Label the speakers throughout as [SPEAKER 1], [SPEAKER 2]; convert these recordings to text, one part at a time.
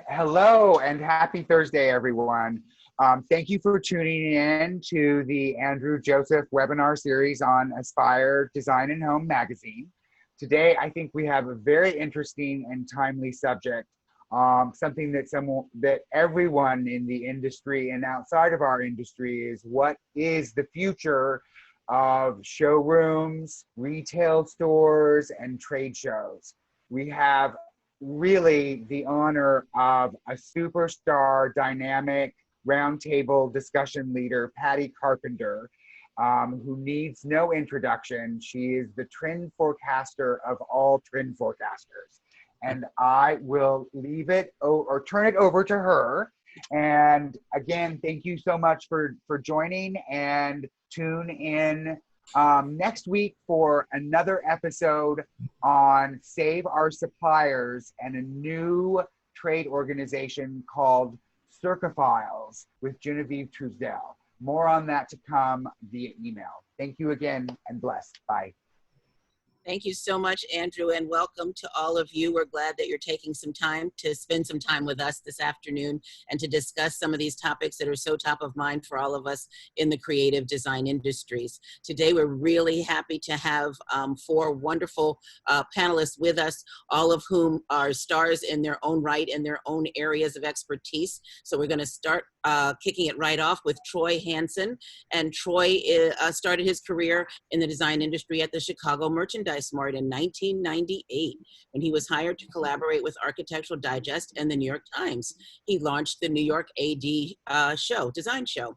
[SPEAKER 1] Hello and happy Thursday, everyone. Thank you for tuning in to the Andrew Joseph webinar series on Aspire Design and Home magazine. Today, I think we have a very interesting and timely subject, something that everyone in the industry and outside of our industry is what is the future of showrooms, retail stores, and trade shows. We have really the honor of a superstar, dynamic roundtable discussion leader, Patti Carpenter, who needs no introduction. She is the trend forecaster of all trend forecasters. And I will leave it or turn it over to her. And again, thank you so much for joining, and tune in next week for another episode on Save Our Suppliers and a new trade organization called Circophiles with Genevieve Truesdell. More on that to come via email. Thank you again and blessed. Bye.
[SPEAKER 2] Thank you so much, Andrew, and welcome to all of you. We're glad that you're taking some time to spend some time with us this afternoon and to discuss some of these topics that are so top of mind for all of us in the creative design industries. Today, we're really happy to have four wonderful panelists with us, all of whom are stars in their own right, in their own areas of expertise. So we're going to start kicking it right off with Troy Hanson. And Troy started his career in the design industry at the Chicago Merchandise Mart in 1998 when he was hired to collaborate with Architectural Digest and the New York Times. He launched the New York AD design show.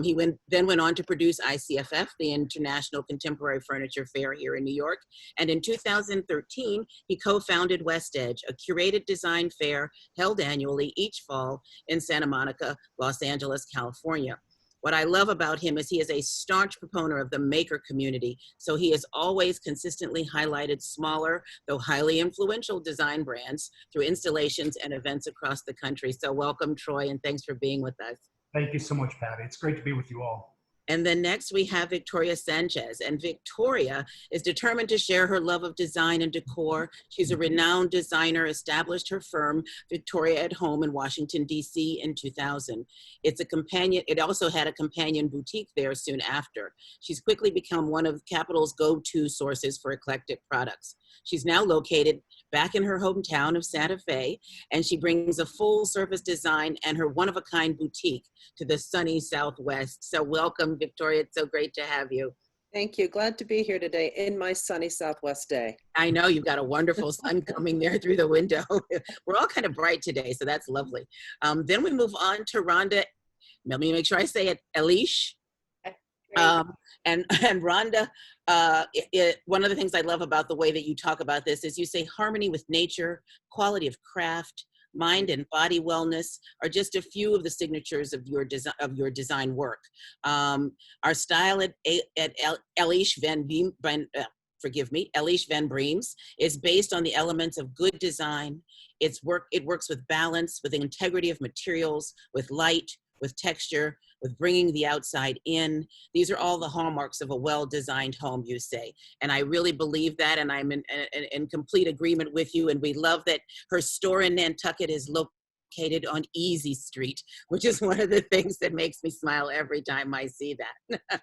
[SPEAKER 2] He then went on to produce ICFF, the International Contemporary Furniture Fair here in New York. And in 2013, he co-founded West Edge, a curated design fair held annually each fall in Santa Monica, Los Angeles, California. What I love about him is he is a staunch proponent of the maker community. So he has always consistently highlighted smaller, though highly influential design brands through installations and events across the country. So welcome, Troy, and thanks for being with us.
[SPEAKER 3] Thank you so much, Patty. It's great to be with you all.
[SPEAKER 2] And then next we have Victoria Sanchez, and Victoria is determined to share her love of design and decor. She's a renowned designer, established her firm, Victoria at Home in Washington, D.C. in 2000. It also had a companion boutique there soon after. She's quickly become one of Capital's go-to sources for eclectic products. She's now located back in her hometown of Santa Fe, and she brings a full-service design and her one-of-a-kind boutique to the sunny Southwest. So welcome, Victoria. It's so great to have you.
[SPEAKER 4] Thank you. Glad to be here today in my sunny Southwest day.
[SPEAKER 2] I know you've got a wonderful sun coming there through the window. We're all kind of bright today, so that's lovely. Then we move on to Rhonda. Let me make sure I say it, Eleish. And Rhonda, one of the things I love about the way that you talk about this is you say harmony with nature, quality of craft, mind and body wellness are just a few of the signatures of your design work. Our style at Eleish Eleish Van Breems is based on the elements of good design. It works with balance, with the integrity of materials, with light, with texture, with bringing the outside in. These are all the hallmarks of a well-designed home, you say. And I really believe that, and I'm in complete agreement with you. And we love that her store in Nantucket is located on Easy Street, which is one of the things that makes me smile every time I see that.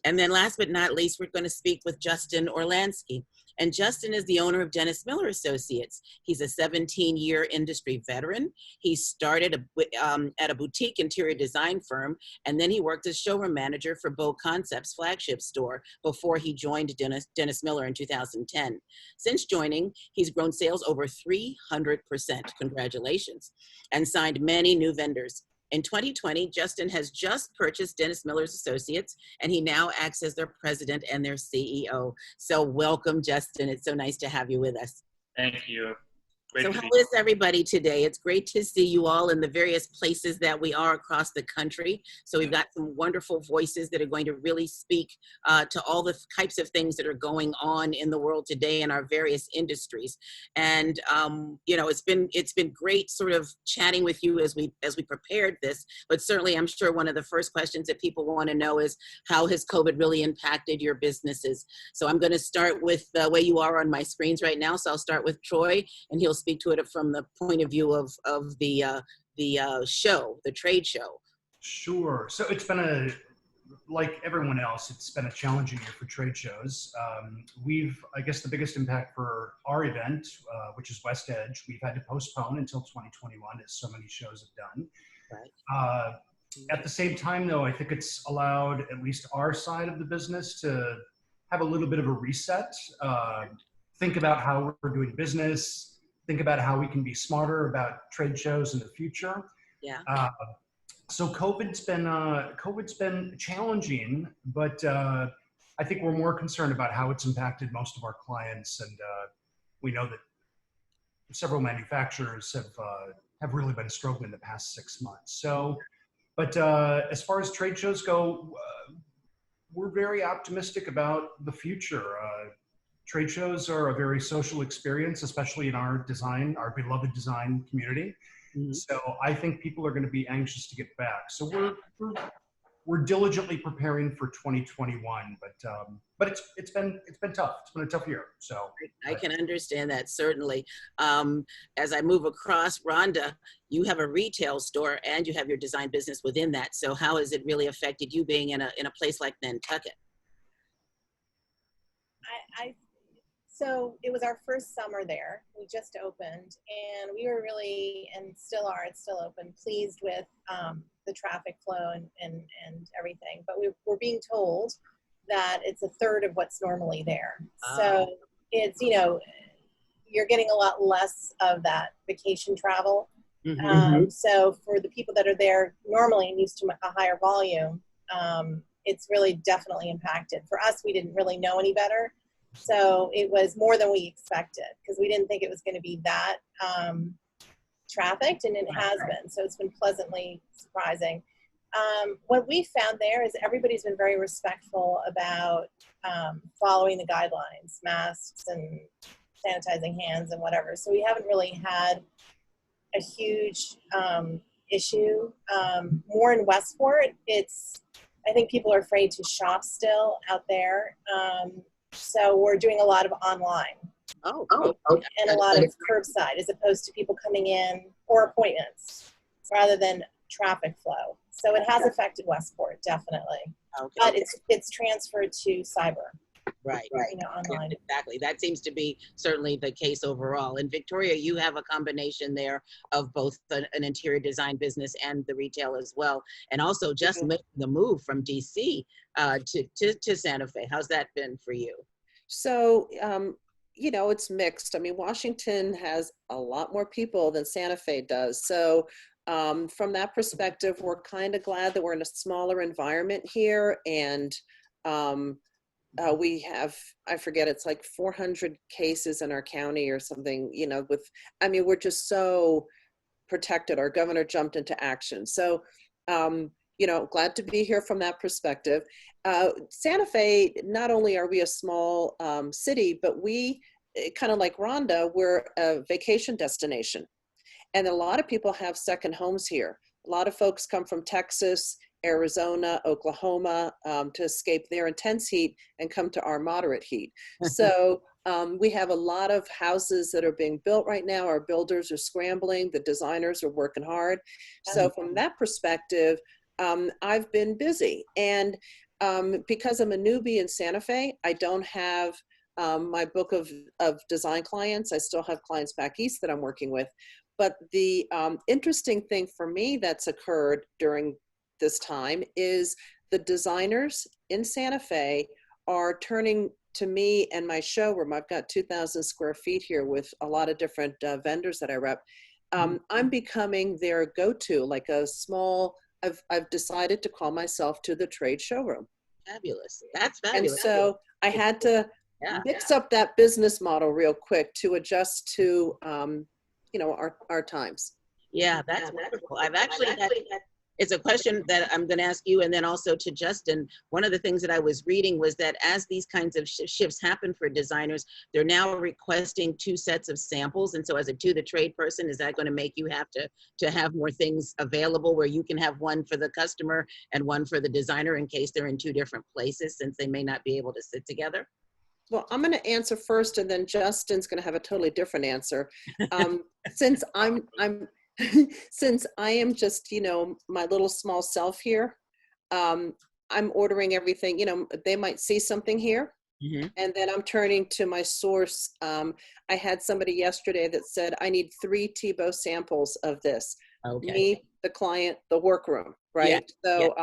[SPEAKER 2] And then last but not least, we're going to speak with Justin Orlansky. And Justin is the owner of Dennis Miller Associates. He's a 17-year industry veteran. He started at a boutique interior design firm, and then he worked as showroom manager for Beau Concepts flagship store before he joined Dennis Miller in 2010. Since joining, he's grown sales over 300%, congratulations, and signed many new vendors. In 2020, Justin has just purchased Dennis Miller's Associates, and he now acts as their president and their CEO. So welcome, Justin. It's so nice to have you with us.
[SPEAKER 5] Thank you.
[SPEAKER 2] So how is everybody today? It's great to see you all in the various places that we are across the country. So we've got some wonderful voices that are going to really speak to all the types of things that are going on in the world today in our various industries. And you know, it's been great sort of chatting with you as we prepared this. But certainly, I'm sure one of the first questions that people want to know is how has COVID really impacted your businesses? So I'm going to start with the way you are on my screens right now. So I'll start with Troy, and he'll speak to it from the point of view of the show, the trade show.
[SPEAKER 3] Sure. So it's been like everyone else, it's been a challenging year for trade shows. I guess the biggest impact for our event, which is West Edge, we've had to postpone until 2021, as so many shows have done.
[SPEAKER 2] Right.
[SPEAKER 3] At the same time, though, I think it's allowed at least our side of the business to have a little bit of a reset, think about how we're doing business, think about how we can be smarter about trade shows in the future.
[SPEAKER 2] Yeah.
[SPEAKER 3] So COVID's been challenging, but I think we're more concerned about how it's impacted most of our clients, and we know that several manufacturers have really been struggling the past 6 months. So, but as far as trade shows go, we're very optimistic about the future. Trade shows are a very social experience, especially in our beloved design community.
[SPEAKER 2] Mm-hmm.
[SPEAKER 3] So I think people are going to be anxious to get back. So we're diligently preparing for 2021, but it's been tough. It's been a tough year. So
[SPEAKER 2] I can understand that, certainly. As I move across, Rhonda, you have a retail store and you have your design business within that. So how has it really affected you being in a place like Nantucket?
[SPEAKER 5] So it was our first summer there. We just opened, and we were really, and still are, it's still open, pleased with the traffic flow and everything. But we're being told that it's a third of what's normally there. So it's, you're getting a lot less of that vacation travel.
[SPEAKER 2] Mm-hmm.
[SPEAKER 5] So for the people that are there normally and used to a higher volume, it's really definitely impacted. For us, we didn't really know any better. So it was more than we expected, because we didn't think it was going to be that trafficked, and it has been. So it's been pleasantly surprising. What we found there is everybody's been very respectful about following the guidelines, masks and sanitizing hands and whatever. So we haven't really had a huge issue. More in Westport, I think people are afraid to shop still out there. So we're doing a lot of online.
[SPEAKER 2] Okay.
[SPEAKER 5] And a lot of curbside, as opposed to people coming in, or appointments, rather than traffic flow. So it has affected Westport, definitely.
[SPEAKER 2] Okay.
[SPEAKER 5] But it's transferred to cyber.
[SPEAKER 2] Right.
[SPEAKER 5] Online.
[SPEAKER 2] Exactly. That seems to be certainly the case overall. And Victoria, you have a combination there of both an interior design business and the retail as well. And also just making the move from DC to Santa Fe. How's that been for you?
[SPEAKER 4] So, it's mixed. I mean, Washington has a lot more people than Santa Fe does. So from that perspective, we're kind of glad that we're in a smaller environment here. And we have, I forget, it's like 400 cases in our county or something, we're just so protected. Our governor jumped into action. So, glad to be here from that perspective. Santa Fe, not only are we a small city, but we, kind of like Rhonda, we're a vacation destination. And a lot of people have second homes here. A lot of folks come from Texas, Arizona, Oklahoma, to escape their intense heat and come to our moderate heat. So we have a lot of houses that are being built right now. Our builders are scrambling. The designers are working hard. So from that perspective, I've been busy. And because I'm a newbie in Santa Fe, I don't have my book of design clients. I still have clients back east that I'm working with. But the interesting thing for me that's occurred during this time is the designers in Santa Fe are turning to me and my showroom. I've got 2,000 square feet here with a lot of different vendors that I rep. I'm becoming their go-to, like a small, I've decided to call myself to the trade showroom.
[SPEAKER 2] Fabulous. That's fabulous.
[SPEAKER 4] And so I had to mix up that business model real quick to adjust to, our times.
[SPEAKER 2] Yeah, that's wonderful. I've actually had, it's a question that I'm going to ask you, and then also to Justin. One of the things that I was reading was that as these kinds of shifts happen for designers, they're now requesting 2 sets of samples. And so as to the trade person, is that going to make you have to have more things available where you can have one for the customer and one for the designer in case they're in 2 different places, since they may not be able to sit together?
[SPEAKER 4] Well, I'm going to answer first, and then Justin's going to have a totally different answer. Since I'm since I am just, you know, my little small self here, I'm ordering everything. You know, they might see something here, and then I'm turning to my source. I had somebody yesterday that said, I need 3 Tebow samples of this.
[SPEAKER 2] Okay.
[SPEAKER 4] Me, the client, the workroom, right? So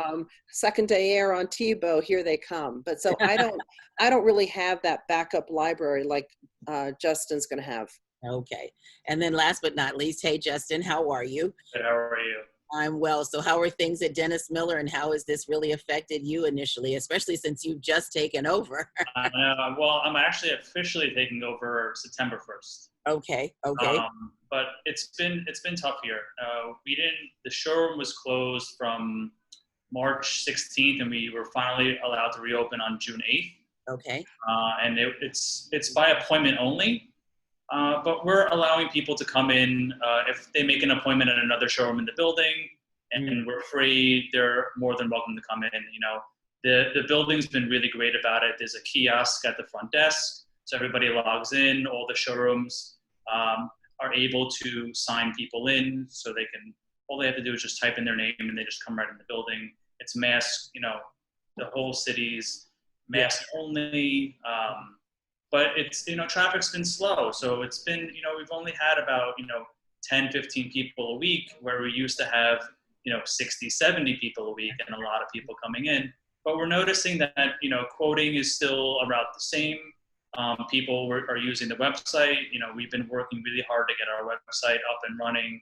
[SPEAKER 4] second day air on Tebow, here they come. But so I don't really have that backup library like Justin's going to have.
[SPEAKER 2] Okay. And then last but not least, hey, Justin, how are you?
[SPEAKER 6] Good, how are you?
[SPEAKER 2] I'm well. So how are things at Dennis Miller, and how has this really affected you initially, especially since you've just taken over?
[SPEAKER 6] I know. Well, I'm actually officially taking over September 1st.
[SPEAKER 2] Okay. Okay.
[SPEAKER 6] But it's been tough here. The showroom was closed from March 16th, and we were finally allowed to reopen on June 8th.
[SPEAKER 2] Okay.
[SPEAKER 6] And it's by appointment only. But we're allowing people to come in if they make an appointment at another showroom in the building, and we're free. They're more than welcome to come in. You know, the building's been really great about it. There's a kiosk at the front desk, so everybody logs in. All the showrooms are able to sign people in, so all they have to do is just type in their name, and they just come right in the building. It's mask. You know, the whole city's mask only. But it's, you know, traffic's been slow. So it's been, you know, we've only had about, you know, 10, 15 people a week, where we used to have, you know, 60, 70 people a week and a lot of people coming in. But we're noticing that, you know, quoting is still about the same. People are using the website. You know, we've been working really hard to get our website up and running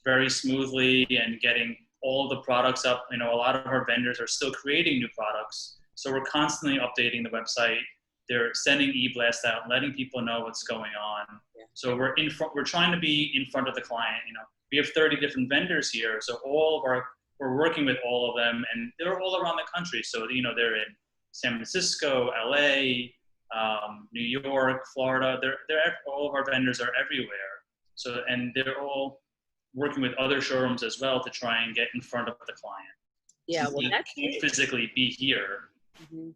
[SPEAKER 6] very smoothly and getting all of the products up. You know, a lot of our vendors are still creating new products. So we're constantly updating the website. They're sending e-blasts out, letting people know what's going on. Yeah. So we're trying to be in front of the client. You know, we have 30 different vendors here, so we're working with all of them, and they're all around the country. So, you know, they're in San Francisco, LA, New York, Florida. All of our vendors are everywhere. So, and they're all working with other showrooms as well to try and get in front of the client.
[SPEAKER 2] Yeah, well, that's
[SPEAKER 6] physically be here.
[SPEAKER 2] Mm-hmm.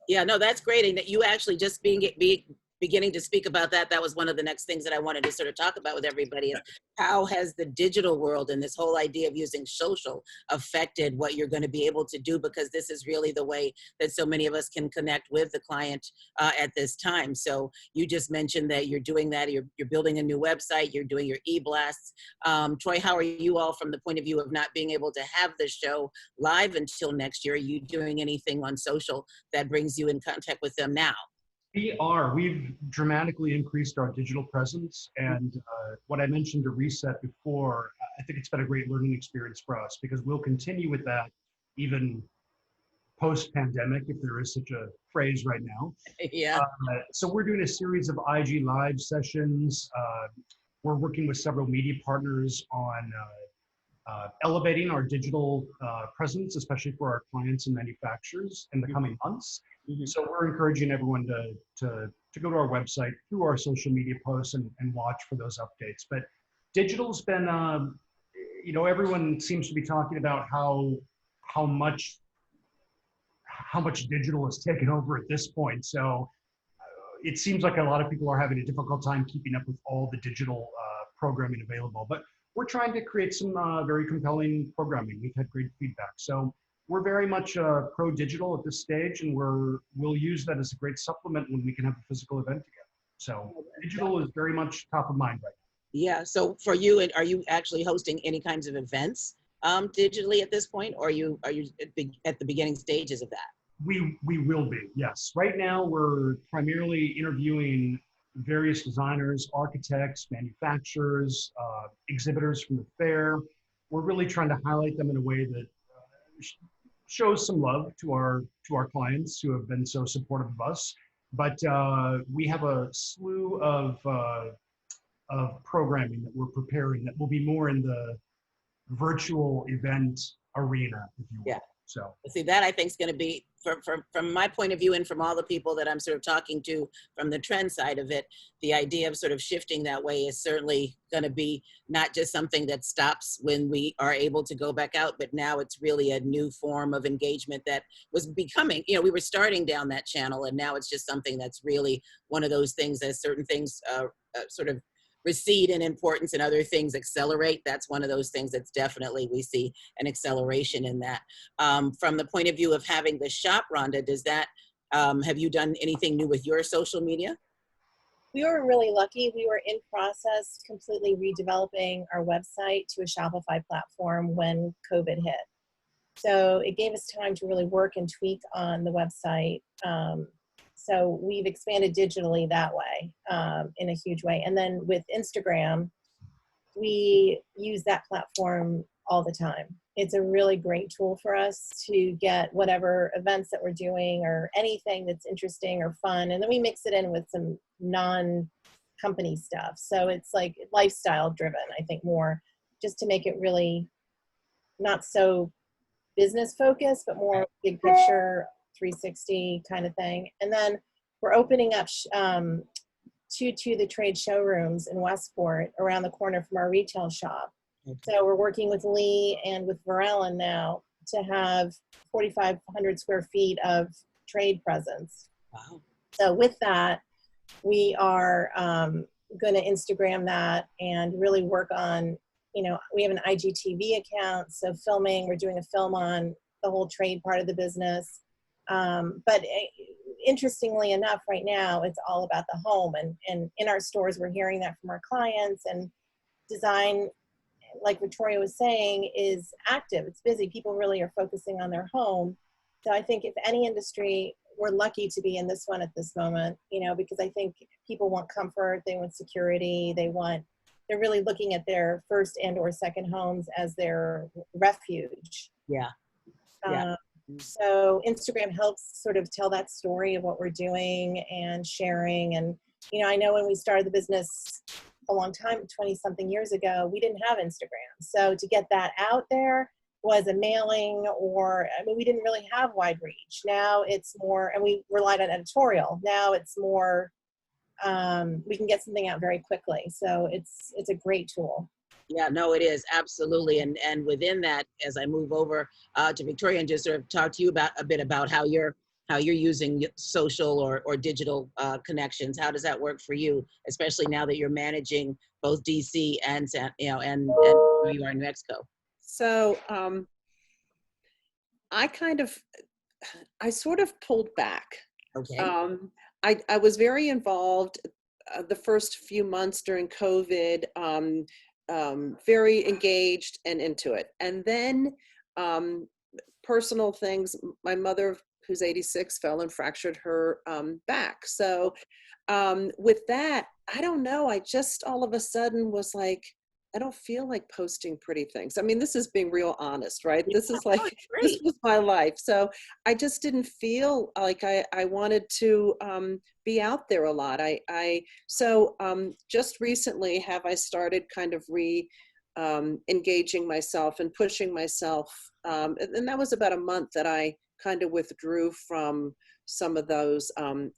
[SPEAKER 2] Yeah, no, that's great. And that you actually just beginning to speak about that was one of the next things that I wanted to sort of talk about with everybody is how has the digital world and this whole idea of using social affected what you're going to be able to do, because this is really the way that so many of us can connect with the client at this time. So you just mentioned that you're doing that, you're building a new website, you're doing your e-blasts. Troy, how are you all from the point of view of not being able to have the show live until next year? Are you doing anything on social that brings you in contact with them now?
[SPEAKER 3] We've dramatically increased our digital presence, and what I mentioned to Reset before, I think it's been a great learning experience for us, because we'll continue with that even post-pandemic, if there is such a phrase right now.
[SPEAKER 2] Yeah.
[SPEAKER 3] So we're doing a series of IG Live sessions. We're working with several media partners on elevating our digital presence, especially for our clients and manufacturers in the coming months. Mm-hmm. So we're encouraging everyone to go to our website, through our social media posts, and watch for those updates. But digital's been, you know, everyone seems to be talking about how much digital has taken over at this point. So it seems like a lot of people are having a difficult time keeping up with all the digital programming available. But we're trying to create some very compelling programming. We've had great feedback. So we're very much pro-digital at this stage, and we'll use that as a great supplement when we can have a physical event together. So digital is very much top of mind right now.
[SPEAKER 2] Yeah, so for you, are you actually hosting any kinds of events digitally at this point, or are you at the beginning stages of that?
[SPEAKER 3] We will be, yes. Right now, we're primarily interviewing various designers, architects, manufacturers, exhibitors from the fair. We're really trying to highlight them in a way that shows some love to our clients who have been so supportive of us. But we have a slew of programming that we're preparing that will be more in the virtual event arena, if you will.
[SPEAKER 2] Yeah.
[SPEAKER 3] So
[SPEAKER 2] See, that I think is going to be, from my point of view and from all the people that I'm sort of talking to from the trend side of it, the idea of sort of shifting that way is certainly going to be not just something that stops when we are able to go back out, but now it's really a new form of engagement that was becoming, you know, we were starting down that channel, and now it's just something that's really one of those things, as certain things sort of recede in importance and other things accelerate. That's one of those things that's definitely, we see an acceleration in that. From the point of view of having the shop, Rhonda, does that, have you done anything new with your social media?
[SPEAKER 5] We were really lucky. We were in process completely redeveloping our website to a Shopify platform when COVID hit. So it gave us time to really work and tweak on the website. So we've expanded digitally that way, in a huge way. And then with Instagram, we use that platform all the time. It's a really great tool for us to get whatever events that we're doing or anything that's interesting or fun. And then we mix it in with some non-company stuff. So it's like lifestyle driven, I think, more, just to make it really not so business focused, but more big picture 360 kind of thing. And then we're opening up to the trade showrooms in Westport around the corner from our retail shop.
[SPEAKER 2] Okay.
[SPEAKER 5] So we're working with Lee and with Varela now to have 4,500 square feet of trade presence.
[SPEAKER 2] Wow.
[SPEAKER 5] So with that, we are going to Instagram that and really work on, you know, we have an IGTV account, so filming, we're doing a film on the whole trade part of the business. But interestingly enough, right now, it's all about the home. And in our stores, we're hearing that from our clients. And design, like Victoria was saying, is active. It's busy. People really are focusing on their home. So I think if any industry, we're lucky to be in this one at this moment, you know, because I think people want comfort, they want security, they're really looking at their first and or second homes as their refuge.
[SPEAKER 2] Yeah. Yeah.
[SPEAKER 5] So Instagram helps sort of tell that story of what we're doing and sharing. And, you know, I know when we started the business a long time, 20 something years ago, we didn't have Instagram. So to get that out there was a mailing, or, I mean, we didn't really have wide reach. Now it's more, and we relied on editorial. Now it's more, we can get something out very quickly. So it's a great tool.
[SPEAKER 2] Yeah, no, it is, absolutely. And within that, as I move over to Victoria and just sort of talk to you about a bit about how you're using social or digital connections. How does that work for you, especially now that you're managing both DC and and where you are in New Mexico?
[SPEAKER 4] So I sort of pulled back.
[SPEAKER 2] Okay.
[SPEAKER 4] I was very involved the first few months during COVID, very engaged and into it. And then personal things, my mother, who's 86, fell and fractured her back. So with that, I don't know, I just all of a sudden was like, I don't feel like posting pretty things. I mean, this is being real honest, right? This is like, this was my life. So I just didn't feel like I wanted to be out there a lot. So just recently have I started kind of engaging myself and pushing myself. And that was about a month that I kind of withdrew from some of those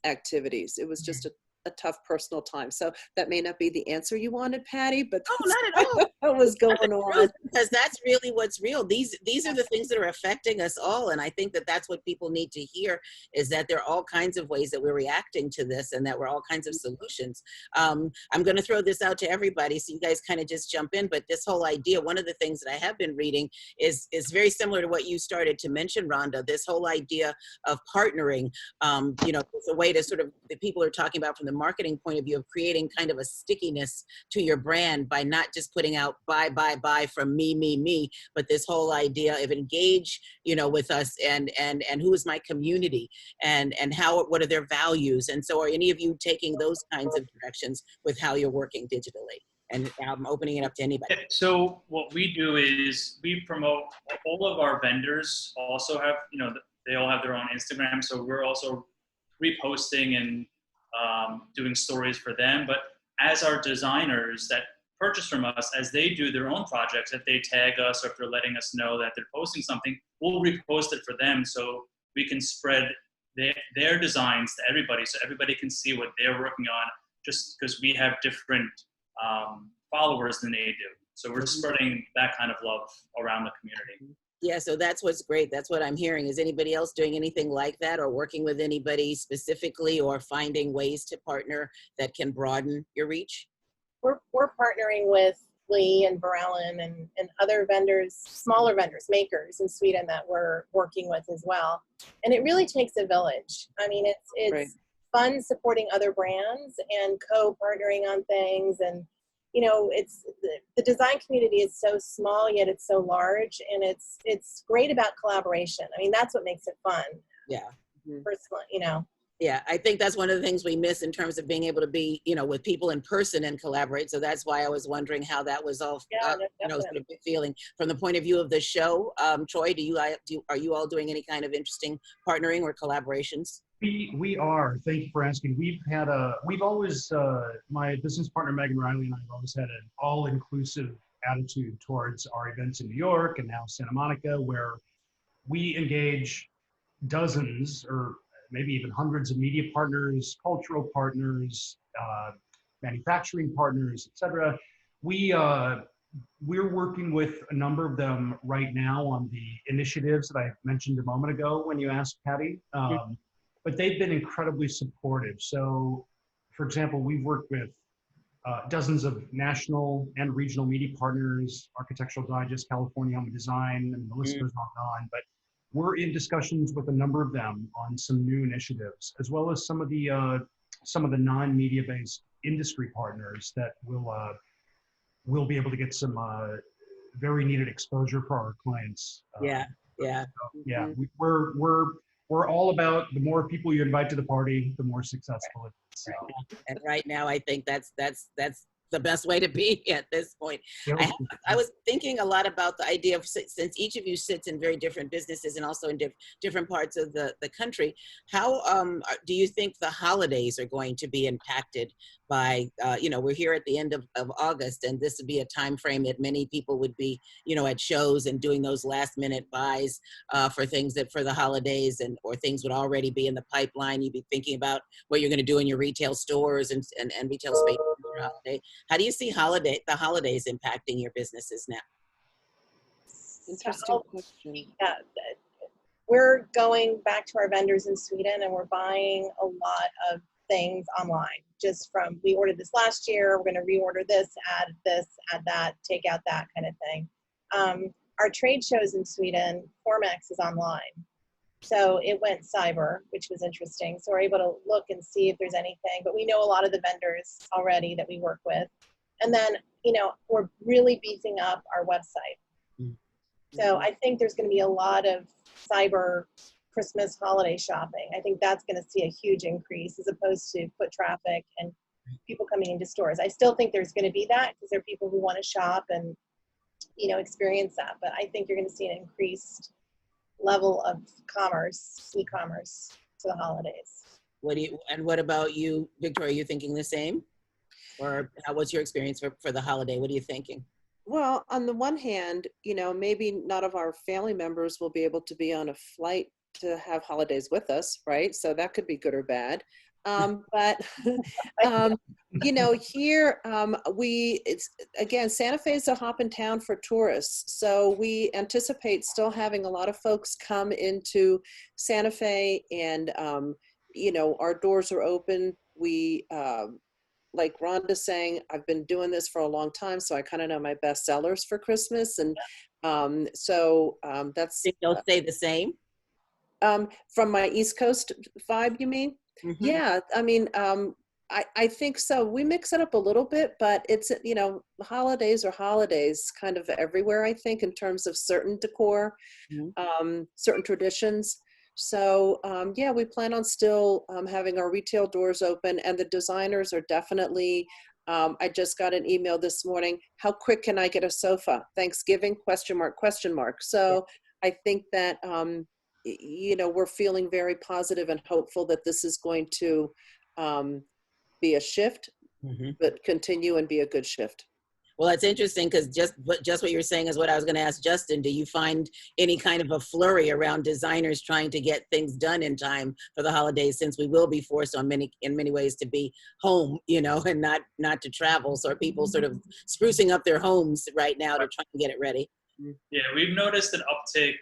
[SPEAKER 4] activities. It was just a tough personal time. So that may not be the answer you wanted, Patty, but
[SPEAKER 2] not at all.
[SPEAKER 4] What was going on?
[SPEAKER 2] Because that's really what's real. These are the things that are affecting us all. And I think that that's what people need to hear, is that there are all kinds of ways that we're reacting to this and that we're all kinds of solutions. I'm going to throw this out to everybody so you guys kind of just jump in. But this whole idea, one of the things that I have been reading is very similar to what you started to mention, Rhonda, this whole idea of partnering, it's a way to sort of, that people are talking about from the marketing point of view, of creating kind of a stickiness to your brand by not just putting out buy from me, but this whole idea of engage, with us and who is my community and what are their values. And so are any of you taking those kinds of directions with how you're working digitally? And I'm opening it up to anybody.
[SPEAKER 6] So what we do is we promote, all of our vendors also have, they all have their own Instagram. So we're also reposting and doing stories for them. But as our designers that purchase from us, as they do their own projects, if they tag us or if they're letting us know that they're posting something, we'll repost it for them so we can spread their designs to everybody, so everybody can see what they're working on, just because we have different followers than they do. So we're spreading that kind of love around the community.
[SPEAKER 2] Yeah, so that's what's great. That's what I'm hearing. Is anybody else doing anything like that, or working with anybody specifically, or finding ways to partner that can broaden your reach?
[SPEAKER 5] We're partnering with Lee and Borellen and other vendors, smaller vendors, makers in Sweden that we're working with as well. And it really takes a village. I mean, it's
[SPEAKER 4] Right.
[SPEAKER 5] fun supporting other brands and co-partnering on things. And, you know, it's the design community is so small, yet it's so large. And it's great about collaboration. I mean, that's what makes it fun.
[SPEAKER 2] Yeah.
[SPEAKER 5] Personally, you know.
[SPEAKER 2] Yeah, I think that's one of the things we miss in terms of being able to be, you know, with people in person and collaborate. So that's why I was wondering how that was all,
[SPEAKER 5] Yeah,
[SPEAKER 2] you know, sort
[SPEAKER 5] definitely.
[SPEAKER 2] of feeling from the point of view of the show. Troy, are you all doing any kind of interesting partnering or collaborations?
[SPEAKER 3] We are. Thank you for asking. We've always, my business partner Megan Riley and I have always had an all-inclusive attitude towards our events in New York and now Santa Monica, where we engage dozens or maybe even hundreds of media partners, cultural partners, manufacturing partners, etc. We're working with a number of them right now on the initiatives that I mentioned a moment ago when you asked Patty. But they've been incredibly supportive. So, for example, we've worked with dozens of national and regional media partners, Architectural Digest, California Home Design, and the list goes on and on. But we're in discussions with a number of them on some new initiatives, as well as some of the non-media based industry partners that will be able to get some very needed exposure for our clients.
[SPEAKER 2] Yeah.
[SPEAKER 3] We're all about the more people you invite to the party, the more successful it is. So.
[SPEAKER 2] And right now, I think that's the best way to be at this point.
[SPEAKER 3] Yeah.
[SPEAKER 2] I was thinking a lot about the idea of, since each of you sits in very different businesses and also in different parts of the country, how do you think the holidays are going to be impacted by, you know, we're here at the end of August, and this would be a time frame that many people would be, you know, at shows and doing those last minute buys for things that for the holidays, and or things would already be in the pipeline. You'd be thinking about what you're going to do in your retail stores and retail space for holiday. How do you see the holidays impacting your businesses now?
[SPEAKER 4] Interesting question.
[SPEAKER 5] We're going back to our vendors in Sweden, and we're buying a lot of things online. Just from, we ordered this last year, we're going to reorder this, add that, take out that kind of thing. Our trade shows in Sweden, Formex is online. So it went cyber, which was interesting. So we're able to look and see if there's anything, but we know a lot of the vendors already that we work with. And then, you know, we're really beefing up our website. So I think there's going to be a lot of cyber Christmas holiday shopping. I think that's going to see a huge increase as opposed to foot traffic and people coming into stores. I still think there's going to be that because there are people who want to shop and, you know, experience that. But I think you're going to see an increased level of commerce, e-commerce to the holidays.
[SPEAKER 2] What about you, Victoria? Are you thinking the same? Or what's your experience for the holiday? What are you thinking?
[SPEAKER 4] Well, on the one hand, you know, maybe none of our family members will be able to be on a flight to have holidays with us, right? So that could be good or bad. But, you know, here it's again, Santa Fe is a hop in town for tourists. So we anticipate still having a lot of folks come into Santa Fe, and, you know, our doors are open. We, like Rhonda's saying, I've been doing this for a long time, so I kind of know my best sellers for Christmas. And that's...
[SPEAKER 2] Think they'll stay the same?
[SPEAKER 4] From my East Coast vibe, you mean? Mm-hmm. Yeah, I mean, I think so. We mix it up a little bit, but it's, you know, holidays are holidays kind of everywhere, I think, in terms of certain decor, certain traditions. So yeah, we plan on still having our retail doors open, and the designers are definitely, I just got an email this morning, how quick can I get a sofa? Thanksgiving, question mark, question mark. So yeah. I think that, you know, we're feeling very positive and hopeful that this is going to be a shift, but continue and be a good shift.
[SPEAKER 2] Well, it's interesting because just what you're saying is what I was going to ask Justin. Do you find any kind of a flurry around designers trying to get things done in time for the holidays, since we will be forced in many ways to be home, and not to travel? So are people sort of sprucing up their homes right now to try and get it ready?
[SPEAKER 6] Yeah, we've noticed an uptick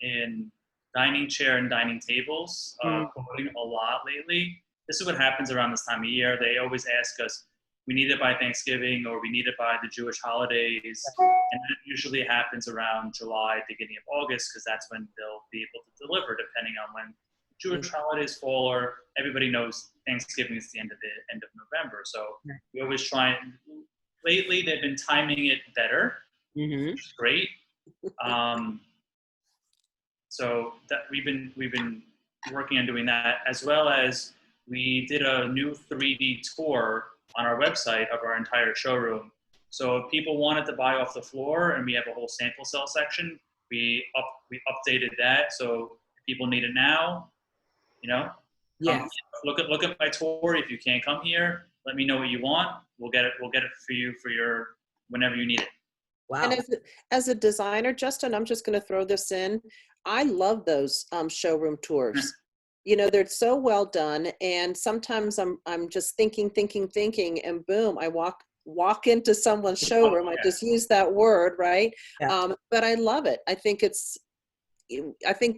[SPEAKER 6] in dining chair and dining tables quoting a lot lately. This is what happens around this time of year. They always ask us, we need it by Thanksgiving or we need it by the Jewish holidays. And it usually happens around July, beginning of August, because that's when they'll be able to deliver, depending on when Jewish holidays fall, or everybody knows Thanksgiving is the end of November. So we always try, and lately they've been timing it better, which is great. So that we've been working on doing that, as well as we did a new 3D tour on our website of our entire showroom. So if people wanted to buy off the floor, and we have a whole sample cell section, we updated that. So if people need it now, look at my tour. If you can't come here, let me know what you want. We'll get it for you for your whenever you need it.
[SPEAKER 2] Wow.
[SPEAKER 4] And as a designer, Justin, I'm just going to throw this in. I love those showroom tours. They're so well done. And sometimes I'm just thinking, and boom, I walk into someone's showroom. I just use that word, right? Yeah. But I love it. I think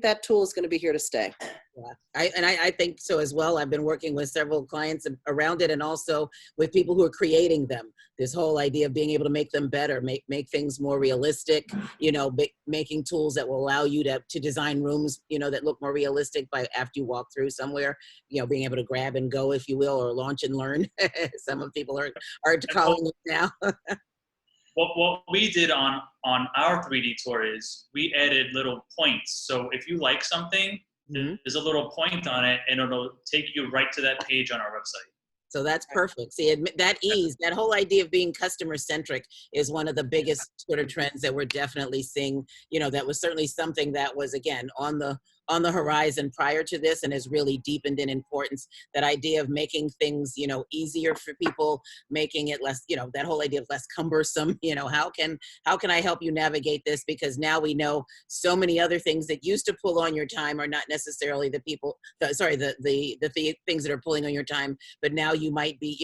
[SPEAKER 4] that tool is going to be here to stay.
[SPEAKER 2] Yeah, I think so as well. I've been working with several clients around it, and also with people who are creating them. This whole idea of being able to make them better, make things more realistic, making tools that will allow you to design rooms, that look more realistic after you walk through somewhere, being able to grab and go, if you will, or launch and learn. Some of people are calling it now.
[SPEAKER 6] What we did on our 3D tour is we added little points. So if you like something, there's a little point on it, and it'll take you right to that page on our website.
[SPEAKER 2] So that's perfect. See, that whole idea of being customer centric is one of the biggest sort of trends that we're definitely seeing. That was certainly something that was, again, on the horizon prior to this, and has really deepened in importance. That idea of making things, easier for people, making it less, that whole idea of less cumbersome. How can I help you navigate this? Because now we know so many other things that used to pull on your time are not necessarily the things that are pulling on your time, but now you might be,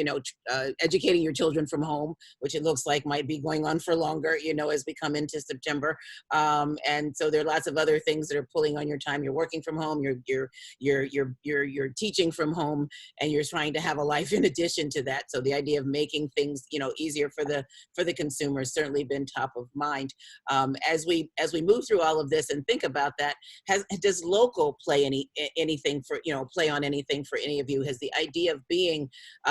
[SPEAKER 2] educating your children from home, which it looks like might be going on for longer, as we come into September. And so there are lots of other things that are pulling on your time. You're working from home, you're teaching from home, and you're trying to have a life in addition to that. So the idea of making things, easier for the consumer has certainly been top of mind. As we move through all of this and think about that, does local play anything for, play on anything for any of you? Has the idea of being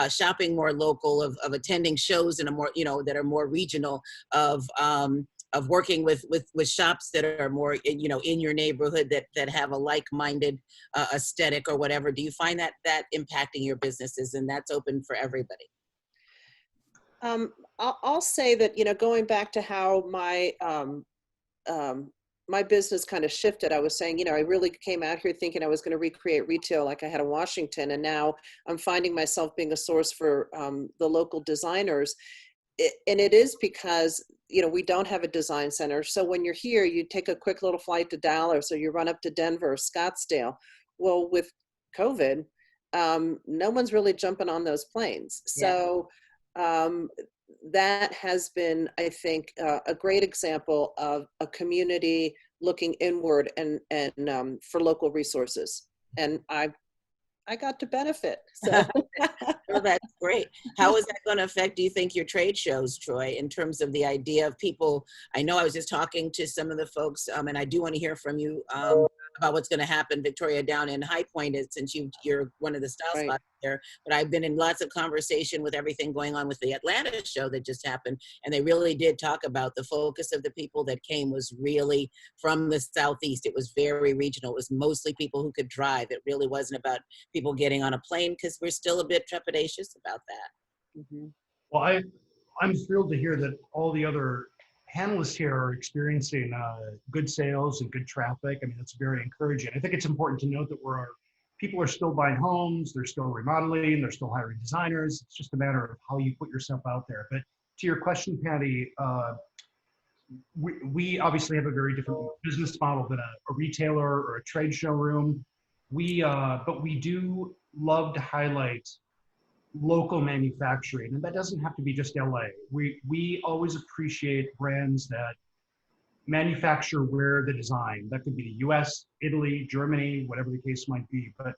[SPEAKER 2] shopping more local, of attending shows in a more, that are more regional, of working with shops that are more, in your neighborhood, that have a like-minded aesthetic or whatever, do you find that impacting your businesses? And that's open for everybody.
[SPEAKER 4] I'll say that, going back to how my my business kind of shifted. I was saying, I really came out here thinking I was going to recreate retail like I had in Washington. And now I'm finding myself being a source for the local designers. And it is because, we don't have a design center. So when you're here, you take a quick little flight to Dallas, or you run up to Denver, Scottsdale. Well, with COVID, no one's really jumping on those planes. So that has been, I think, a great example of a community looking inward and for local resources. And I got to benefit. So.
[SPEAKER 2] Well, that's great. How is that going to affect, do you think, your trade shows, Troy, in terms of the idea of people? I know I was just talking to some of the folks, and I do want to hear from you about what's going to happen, Victoria, down in High Point, since you're one of the style spots there. But I've been in lots of conversation with everything going on with the Atlanta show that just happened, and they really did talk about the focus of the people that came was really from the Southeast. It was very regional. It was mostly people who could drive. It really wasn't about people getting on a plane, because we're still a bit trepidatious about that.
[SPEAKER 3] Mm-hmm. Well, I'm thrilled to hear that all the other panelists here are experiencing good sales and good traffic. I mean, that's very encouraging. I think it's important to note that people are still buying homes, they're still remodeling, they're still hiring designers. It's just a matter of how you put yourself out there. But to your question, Patty, we obviously have a very different business model than a retailer or a trade showroom. But we do love to highlight local manufacturing, and that doesn't have to be just LA. We always appreciate brands that manufacture where the design. That could be the US, Italy, Germany, whatever the case might be. But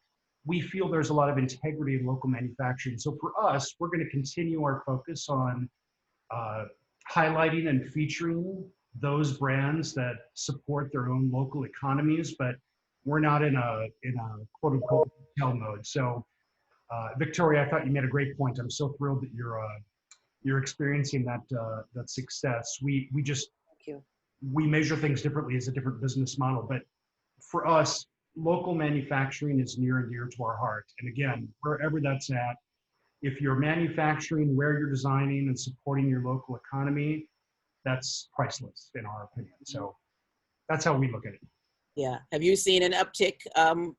[SPEAKER 3] we feel there's a lot of integrity in local manufacturing. So for us, we're going to continue our focus on highlighting and featuring those brands that support their own local economies, but we're not in a quote unquote retail mode. So Victoria, I thought you made a great point. I'm so thrilled that you're experiencing that success. We just
[SPEAKER 4] Thank you.
[SPEAKER 3] we measure things differently as a different business model, but for us, local manufacturing is near and dear to our heart. And again, wherever that's at, if you're manufacturing where you're designing and supporting your local economy, that's priceless in our opinion. So that's how we look at it.
[SPEAKER 2] Yeah. Have you seen an uptick?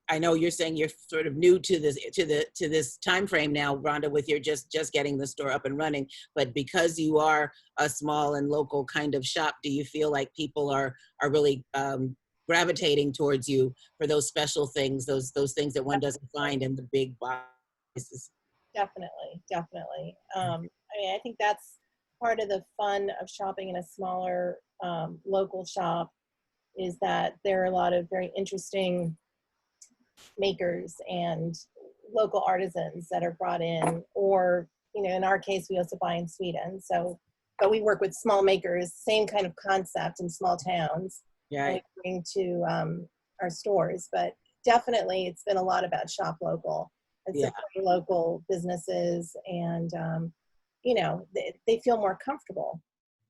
[SPEAKER 2] I know you're saying you're sort of new to this time frame now, Rhonda, with your just getting the store up and running. But because you are a small and local kind of shop, do you feel like people are really gravitating towards you for those special things, those things that one doesn't find in the big boxes?
[SPEAKER 5] Definitely, definitely. I mean, I think that's part of the fun of shopping in a smaller local shop, is that there are a lot of very interesting makers and local artisans that are brought in, or, you know, in our case, we also buy in Sweden. So, but we work with small makers, same kind of concept in small towns.
[SPEAKER 2] Yeah.
[SPEAKER 5] And we bring to our stores, but definitely it's been a lot about shop local and supporting local businesses, and, you know, they feel more comfortable,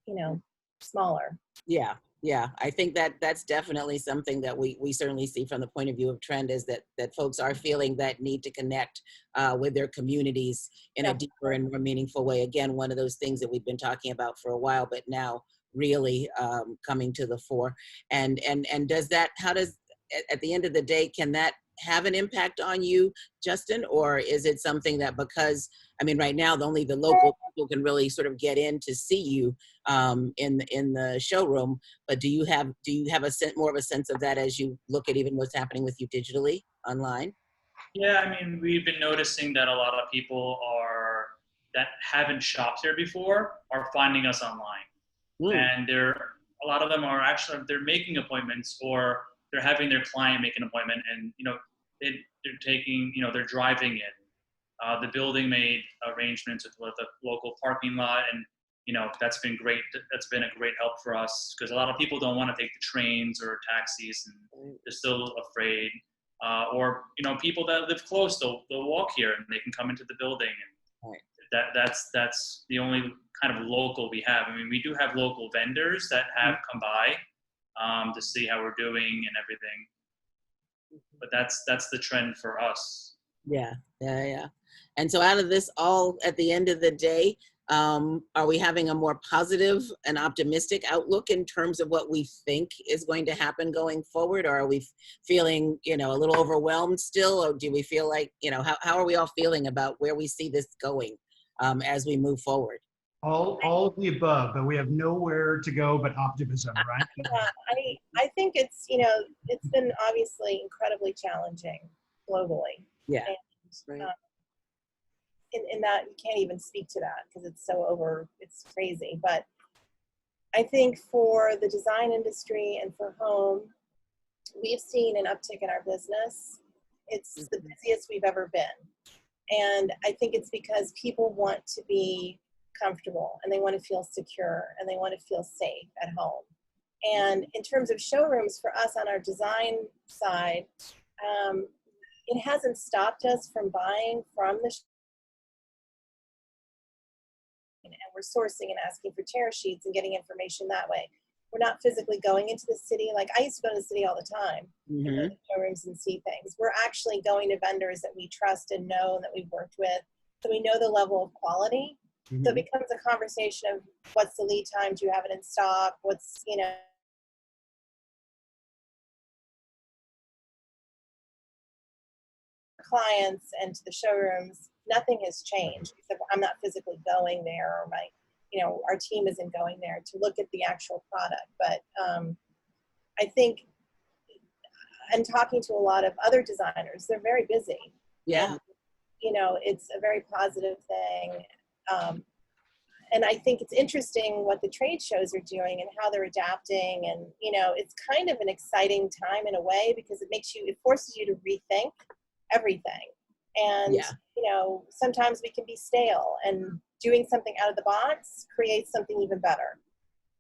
[SPEAKER 5] you know, smaller.
[SPEAKER 2] Yeah. Yeah, I think that's definitely something that we certainly see from the point of view of trend, is that folks are feeling that need to connect with their communities in a deeper and more meaningful way. Again, one of those things that we've been talking about for a while, but now really coming to the fore. And does that, how does, at the end of the day, can that have an impact on you, Justin? Or is it something that, because, I mean, right now, only the local people can really sort of get in to see you in the showroom, but do you have more of a sense of that as you look at even what's happening with you digitally online?
[SPEAKER 6] Yeah, I mean, we've been noticing that a lot of people that haven't shopped here before are finding us online. And a lot of them are actually, they're making appointments, or they're having their client make an appointment, and, you know, they're taking, you know, they're driving in. The building made arrangements with the local parking lot, and, you know, that's been great. That's been a great help for us, because a lot of people don't want to take the trains or taxis, and they're still afraid. Or, you know, people that live close, they'll walk here and they can come into the building, and that's the only kind of local we have. I mean, we do have local vendors that have come by to see how we're doing and everything, but that's the trend for us.
[SPEAKER 2] Yeah. And so out of this all, at the end of the day, are we having a more positive and optimistic outlook in terms of what we think is going to happen going forward? Or are we feeling, you know, a little overwhelmed still? Or do we feel like, you know, how are we all feeling about where we see this going as we move forward?
[SPEAKER 3] All of the above, but we have nowhere to go but optimism, right?
[SPEAKER 5] I think it's, you know, it's been obviously incredibly challenging globally.
[SPEAKER 2] Yeah.
[SPEAKER 5] And, in that, you can't even speak to that because it's it's crazy. But I think for the design industry and for home, we've seen an uptick in our business. It's the busiest we've ever been. And I think it's because people want to be comfortable, and they want to feel secure, and they want to feel safe at home. And in terms of showrooms, for us on our design side, it hasn't stopped us from buying from the and we're sourcing and asking for tear sheets and getting information that way. We're not physically going into the city. Like, I used to go to the city all the time, and go to showrooms and see things. We're actually going to vendors that we trust and know and that we've worked with, so we know the level of quality. So it becomes a conversation of what's the lead time? Do you have it in stock? What's, you know, clients and to the showrooms, nothing has changed, except I'm not physically going there, or you know, our team isn't going there to look at the actual product. But I think, and talking to a lot of other designers, they're very busy.
[SPEAKER 2] Yeah.
[SPEAKER 5] And, you know, it's a very positive thing. And I think it's interesting what the trade shows are doing and how they're adapting. And, you know, it's kind of an exciting time in a way, because it forces you to rethink everything. And,
[SPEAKER 2] Yeah.
[SPEAKER 5] you know, sometimes we can be stale, and doing something out of the box creates something even better.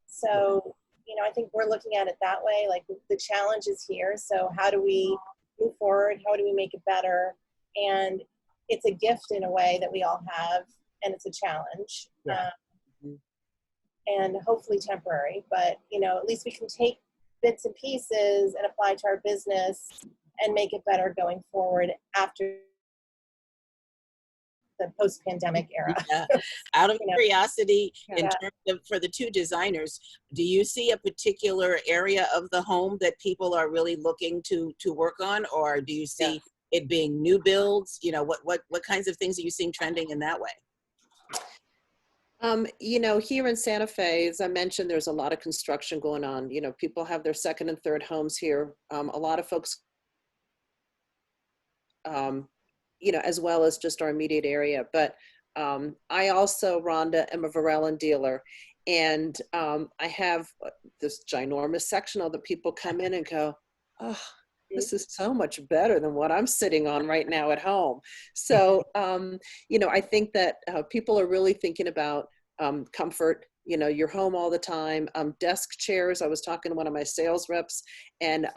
[SPEAKER 5] So, you know, I think we're looking at it that way, like the challenge is here. So how do we move forward? How do we make it better? And it's a gift in a way that we all have, and it's a challenge.
[SPEAKER 1] Yeah.
[SPEAKER 5] And hopefully temporary, but, you know, at least we can take bits and pieces and apply to our business and make it better going forward after the post-pandemic era.
[SPEAKER 2] Yeah. Out of
[SPEAKER 5] You know,
[SPEAKER 2] curiosity, in
[SPEAKER 5] yeah.
[SPEAKER 2] terms of, for the two designers, do you see a particular area of the home that people are really looking to work on, or do you see it being new builds? You know, what kinds of things are you seeing trending in that way?
[SPEAKER 4] You know, here in Santa Fe, as I mentioned, there's a lot of construction going on. You know, people have their second and third homes here. A lot of folks, you know, as well as just our immediate area. But I also, Rhonda, am a Varellin dealer. And I have this ginormous sectional that people come in and go, oh, this is so much better than what I'm sitting on right now at home. So, you know, I think that people are really thinking about comfort. You know, you're home all the time. Desk chairs. I was talking to one of my sales reps, and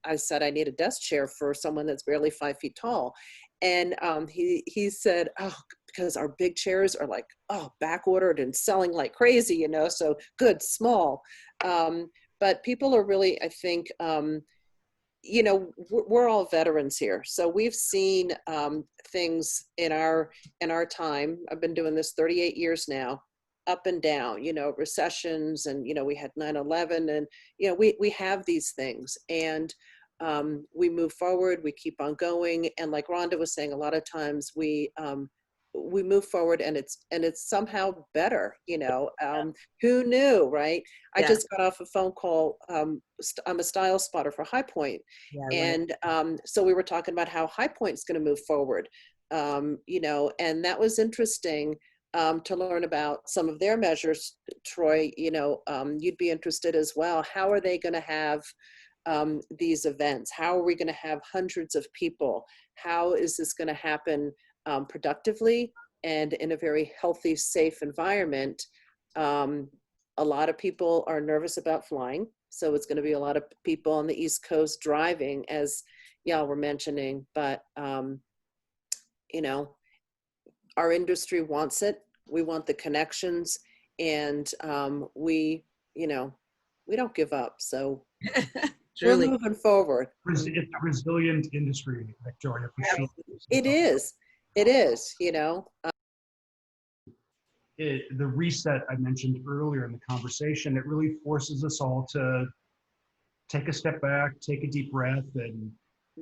[SPEAKER 4] I said, I need a desk chair for someone that's barely 5 feet tall. And he said, oh, because our big chairs are like, oh, back ordered and selling like crazy, you know, so good, small. But people are really, I think, you know, we're all veterans here. So we've seen things in our time. I've been doing this 38 years now, up and down, you know, recessions, and, you know, we had 9/11, and, you know, we have these things, and we move forward, we keep on going. And like Rhonda was saying, a lot of times we move forward, and it's somehow better, you know. Who knew, right? I just got off a phone call. I'm a style spotter for High Point. And so we were talking about how High Point's going to move forward, you know, and that was interesting to learn about some of their measures. Troy, you know, you'd be interested as well. How are they going to have these events? How are we going to have hundreds of people? How is this going to happen productively and in a very healthy, safe environment? A lot of people are nervous about flying. So it's going to be a lot of people on the East Coast driving, as y'all were mentioning. But, you know, our industry wants it. We want the connections, and we, you know, we don't give up. So we're moving forward.
[SPEAKER 3] It's a resilient industry, Victoria, for sure.
[SPEAKER 4] It is. It is, you know.
[SPEAKER 3] The reset I mentioned earlier in the conversation, it really forces us all to take a step back, take a deep breath, and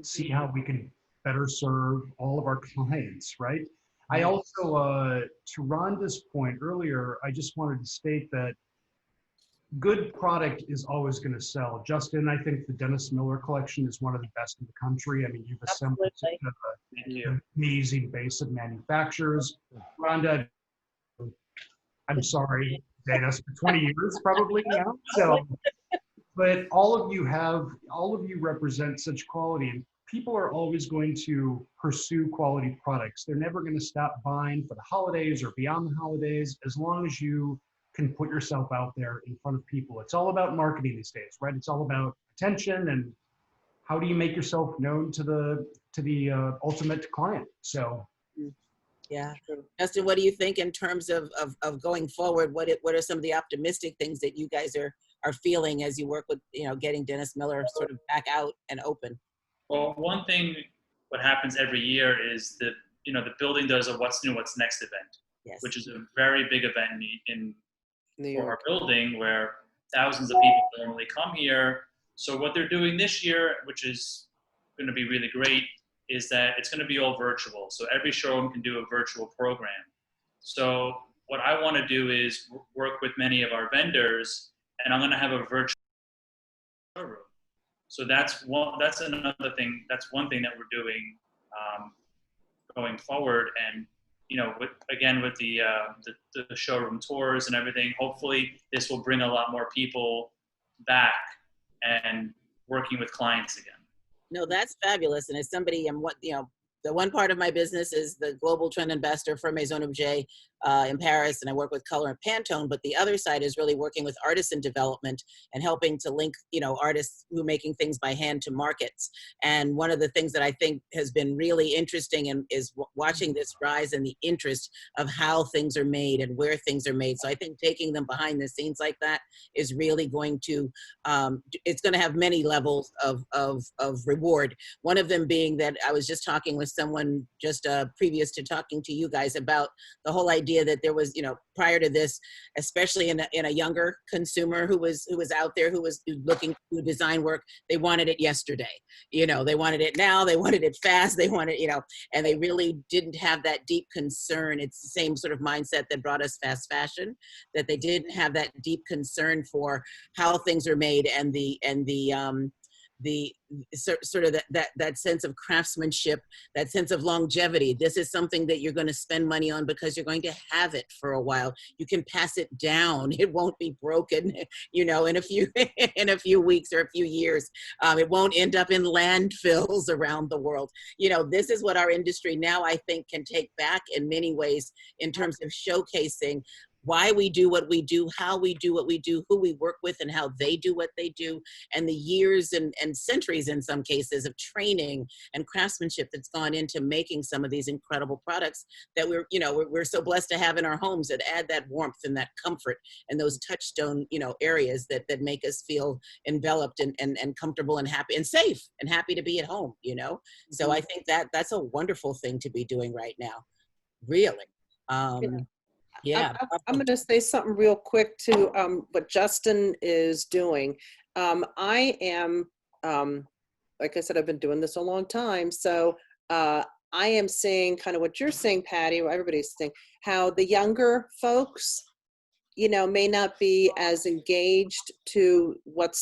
[SPEAKER 3] see how we can better serve all of our clients, right? I also, to Rhonda's point earlier, I just wanted to state that good product is always going to sell. Justin, I think the Dennis Miller collection is one of the best in the country. I mean, you've assembled an amazing base of manufacturers. Rhonda, I'm sorry, Dennis, for 20 years probably now. So, but all of you represent such quality, and people are always going to pursue quality products. They're never going to stop buying for the holidays or beyond the holidays, as long as you can put yourself out there in front of people. It's all about marketing these days, right? It's all about attention and how do you make yourself known to the ultimate client. So.
[SPEAKER 2] Yeah. Justin, what do you think in terms of going forward? What are some of the optimistic things that you guys are feeling as you work with, you know, getting Dennis Miller sort of back out and open?
[SPEAKER 6] Well, one thing, what happens every year is the building does a What's New, What's Next event, which is a very big event for our building, where thousands of people normally come here. So what they're doing this year, which is going to be really great, is that it's going to be all virtual. So every showroom can do a virtual program. So what I want to do is work with many of our vendors, and I'm going to have a virtual showroom. So that's another thing. That's one thing that we're doing going forward. And with the showroom tours and everything, hopefully this will bring a lot more people back and working with clients again.
[SPEAKER 2] No, that's fabulous. And as somebody, the one part of my business is the global trend ambassador for Maison Objet in Paris, and I work with color and Pantone. But the other side is really working with artisan development and helping to link, artists who are making things by hand to markets. And one of the things that I think has been really interesting and is watching this rise in the interest of how things are made and where things are made. So I think taking them behind the scenes like that is really going to, it's going to have many levels of reward. One of them being that I was just talking with someone just previous to talking to you guys about the whole idea that there was, prior to this, especially in a younger consumer who was out there, who was looking to design work, they wanted it yesterday. They wanted it now, they wanted it fast, they wanted, and they really didn't have that deep concern. It's the same sort of mindset that brought us fast fashion, that they didn't have that deep concern for how things are made and the sort of that sense of craftsmanship, that sense of longevity. This is something that you're going to spend money on because you're going to have it for a while. You can pass it down. It won't be broken, in a few weeks or a few years. It won't end up in landfills around the world. This is what our industry now, I think, can take back in many ways in terms of showcasing why we do what we do, how we do what we do, who we work with and how they do what they do, and the years and centuries in some cases of training and craftsmanship that's gone into making some of these incredible products that we're so blessed to have in our homes, that add that warmth and that comfort and those touchstone, areas that make us feel enveloped and comfortable and happy and safe and happy to be at home, So I think that's a wonderful thing to be doing right now, really. Yeah.
[SPEAKER 4] I'm going to say something real quick to what Justin is doing. I am, like I said, I've been doing this a long time. So I am seeing kind of what you're saying, Patty, what everybody's saying, how the younger folks, may not be as engaged to what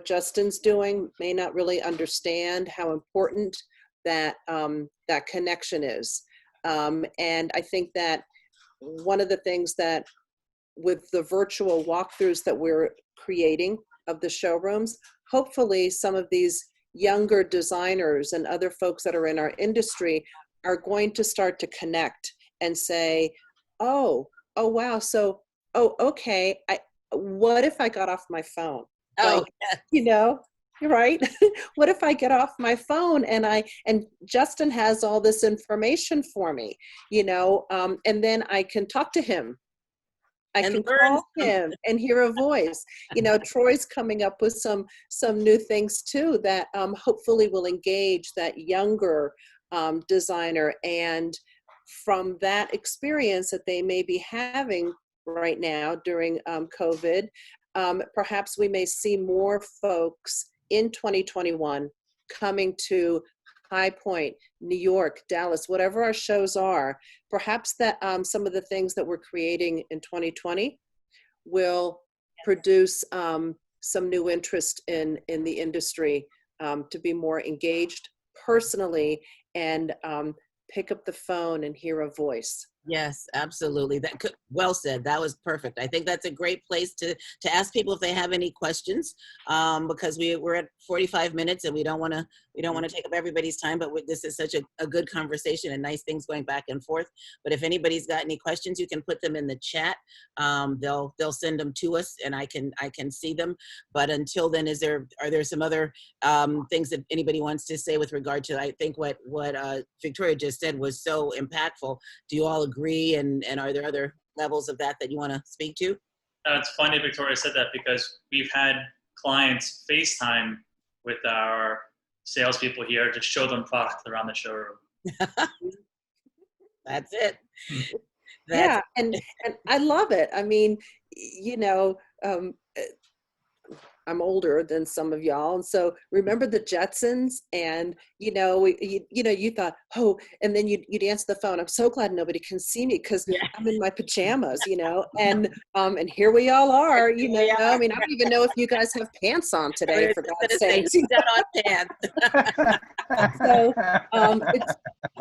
[SPEAKER 4] Justin's doing, may not really understand how important that, that connection is. And I think that one of the things that with the virtual walkthroughs that we're creating of the showrooms, hopefully some of these younger designers and other folks that are in our industry are going to start to connect and say, oh wow, so, okay, what if I got off my phone? You're right. What if I get off my phone and Justin has all this information for me, and then I can talk to him. I can call him and hear a voice. Troy's coming up with some new things too that hopefully will engage that younger designer. And from that experience that they may be having right now during COVID, perhaps we may see more folks in 2021 coming to High Point, New York, Dallas, whatever our shows are. Perhaps that some of the things that we're creating in 2020 will produce some new interest in the industry to be more engaged personally and pick up the phone and hear a voice.
[SPEAKER 2] Yes, absolutely. Well said. That was perfect. I think that's a great place to ask people if they have any questions, because we're at 45 minutes and we don't want to take up everybody's time. But this is such a good conversation and nice things going back and forth. But if anybody's got any questions, you can put them in the chat. They'll send them to us and I can see them. But until then, are there some other things that anybody wants to say with regard to? I think what Victoria just said was so impactful. Do you all agree, and are there other levels of that you want to speak to?
[SPEAKER 6] It's funny Victoria said that because we've had clients FaceTime with our salespeople here to show them product around the showroom.
[SPEAKER 2] That's it.
[SPEAKER 4] Yeah, and I love it. I mean, I'm older than some of y'all. And so remember the Jetsons, and, you thought, oh, and then you'd answer the phone. I'm so glad nobody can see me because I'm in my pajamas, and here we all are, I mean, I don't even know if you guys have pants on today, for God's sake. So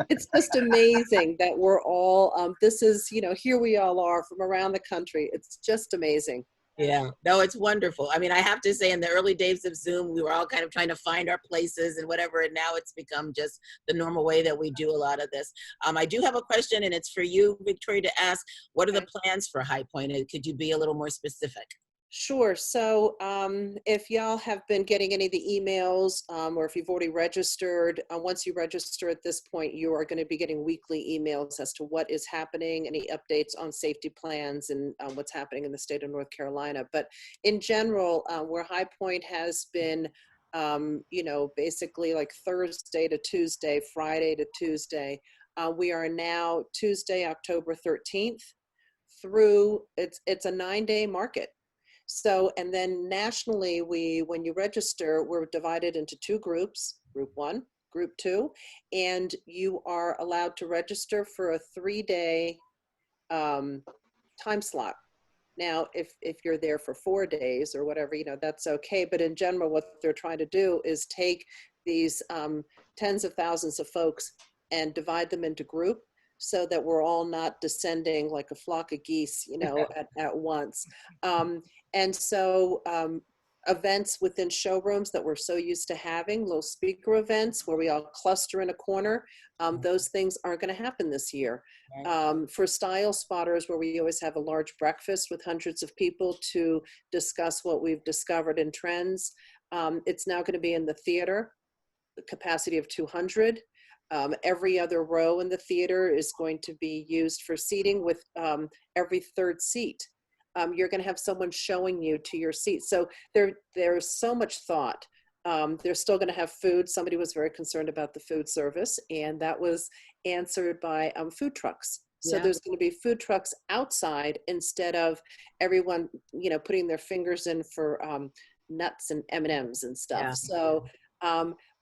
[SPEAKER 4] it's just amazing that we're all, this is, here we all are from around the country. It's just amazing.
[SPEAKER 2] Yeah, no, it's wonderful. I mean, I have to say, in the early days of Zoom, we were all kind of trying to find our places and whatever, and now it's become just the normal way that we do a lot of this. I do have a question, and it's for you, Victoria, to ask, what are the plans for High Point? Could you be a little more specific?
[SPEAKER 4] Sure. So if y'all have been getting any of the emails, or if you've already registered, once you register at this point, you are going to be getting weekly emails as to what is happening, any updates on safety plans, and what's happening in the state of North Carolina. But in general, where High Point has been, basically like Thursday to Tuesday, Friday to Tuesday, we are now Tuesday, October 13th through, it's a 9-day market. So, and then nationally, when you register, we're divided into 2 groups, group 1, group 2, and you are allowed to register for a 3-day time slot. Now, if you're there for 4 days or whatever, that's okay. But in general, what they're trying to do is take these tens of thousands of folks and divide them into groups, so that we're all not descending like a flock of geese, at once. And so events within showrooms that we're so used to having, little speaker events where we all cluster in a corner, those things aren't going to happen this year. For style spotters, where we always have a large breakfast with hundreds of people to discuss what we've discovered in trends, it's now going to be in the theater, the capacity of 200. Every other row in the theater is going to be used for seating, with every 3rd seat. You're going to have someone showing you to your seat. So there's so much thought. They're still going to have food. Somebody was very concerned about the food service, and that was answered by food trucks. So there's going to be food trucks outside instead of everyone, putting their fingers in for nuts and M&Ms and stuff. Yeah. So,